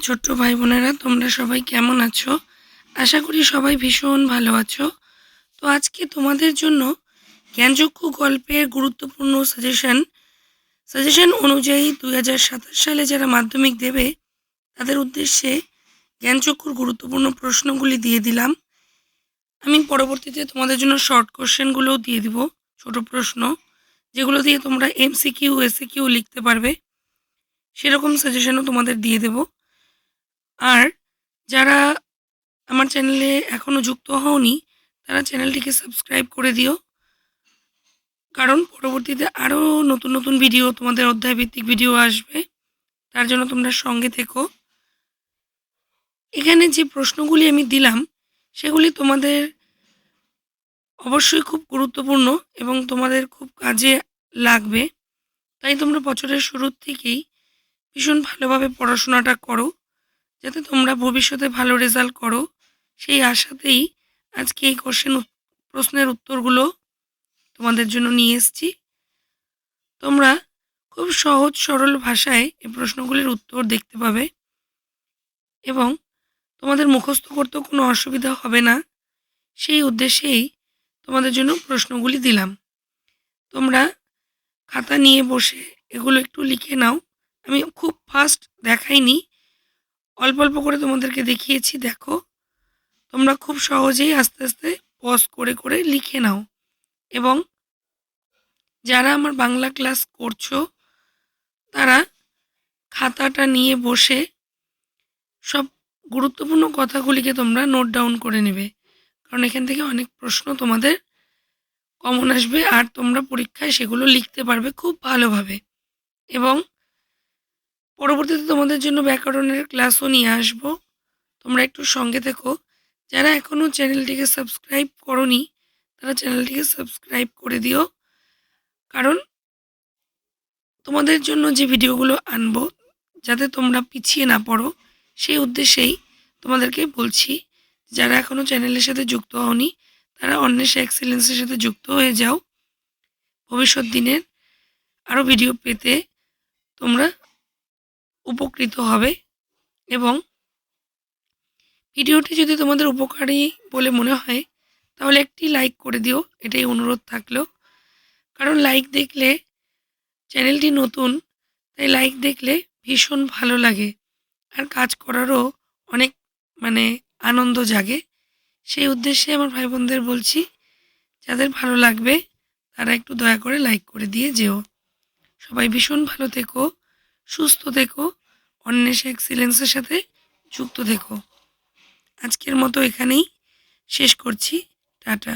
ছোট্ট ভাই বোনেরা, তোমরা সবাই কেমন আছো? আশা করি সবাই ভীষণ ভালো আছো। তো আজকে তোমাদের জন্য জ্ঞানচক্ষু গল্পের গুরুত্বপূর্ণ সাজেশন অনুযায়ী 2027 সালে যারা মাধ্যমিক দেবে তাদের উদ্দেশ্যে জ্ঞানচক্ষুর গুরুত্বপূর্ণ প্রশ্নগুলি দিয়ে দিলাম। আমি পরবর্তীতে তোমাদের জন্য শর্ট কোশ্চেনগুলোও দিয়ে দিব, ছোট প্রশ্ন যেগুলো দিয়ে তোমরা MCQ SCQ লিখতে পারবে, সেরকম সাজেশনও তোমাদের দিয়ে দেব। আর যারা আমার চ্যানেলে এখনও যুক্ত হওনি তারা চ্যানেলটিকে সাবস্ক্রাইব করে দিও, কারণ পরবর্তীতে আরও নতুন নতুন ভিডিও, তোমাদের অধ্যায়ভিত্তিক ভিডিও আসবে, তার জন্য তোমরা সঙ্গে থেকো। এখানে যে প্রশ্নগুলি আমি দিলাম সেগুলি তোমাদের অবশ্যই খুব গুরুত্বপূর্ণ এবং তোমাদের খুব কাজে লাগবে। তাই তোমরা বছরের শুরুর থেকেই ভীষণ ভালোভাবে পড়াশোনাটা করো, যাতে তোমরা ভবিষ্যতে ভালো রেজাল্ট করো। সেই আশাতেই আজকে এই প্রশ্নের উত্তরগুলো তোমাদের জন্য নিয়ে এসেছি। তোমরা খুব সহজ সরল ভাষায় এই প্রশ্নগুলির উত্তর দেখতে পাবে এবং তোমাদের মুখস্থ করতেও কোনো অসুবিধা হবে না। সেই উদ্দেশ্যেই তোমাদের জন্য প্রশ্নগুলি দিলাম। তোমরা খাতা নিয়ে বসে এগুলো একটু লিখে নাও। আমি খুব ফাস্ট দেখাইনি, অল্প অল্প করে তোমাদেরকে দেখিয়েছি। দেখো, তোমরা খুব সহজেই আস্তে আস্তে পজ করে করে লিখে নাও। এবং যারা আমার বাংলা ক্লাস করছো তারা খাতাটা নিয়ে বসে সব গুরুত্বপূর্ণ কথাগুলিকে তোমরা নোট ডাউন করে নেবে, কারণ এখান থেকে অনেক প্রশ্ন তোমাদের কমন আসবে আর তোমরা পরীক্ষায় সেগুলো লিখতে পারবে খুব ভালোভাবে। এবং পরবর্তীতে তোমাদের জন্য ব্যাকরণের ক্লাসও নিয়ে আসবো, তোমরা একটু সঙ্গে থেকো। যারা এখনও চ্যানেলটিকে সাবস্ক্রাইব করোনি তারা চ্যানেলটিকে সাবস্ক্রাইব করে দিও, কারণ তোমাদের জন্য যে ভিডিওগুলো আনবো যাতে তোমরা পিছিয়ে না পড়ো, সেই উদ্দেশ্যেই তোমাদেরকে বলছি। যারা এখনও চ্যানেলের সাথে যুক্ত হওনি তারা অন্বেষা এক্সেলেন্সের সাথে যুক্ত হয়ে যাও। ভবিষ্যৎ দিনের আরও ভিডিও পেতে তোমরা উপকৃত হবে। এবং ভিডিওটি যদি তোমাদের উপকারী বলে মনে হয় তাহলে একটি লাইক করে দিও, এটাই অনুরোধ থাকলো। কারণ লাইক দেখলে, চ্যানেলটি নতুন তাই লাইক দেখলে ভীষণ ভালো লাগে আর কাজ করারও অনেক আনন্দ জাগে। সেই উদ্দেশ্যে আমার ভাই বোনদের বলছি, যাদের ভালো লাগবে তারা একটু দয়া করে লাইক করে দিয়ে যেও। সবাই ভীষণ ভালো থেকো, সুস্থ থেকো, অন্বেষা এক্সিলেন্সের সাথে যুক্ত থেকো। আজকের মতো এখানেই শেষ করছি। টাটা।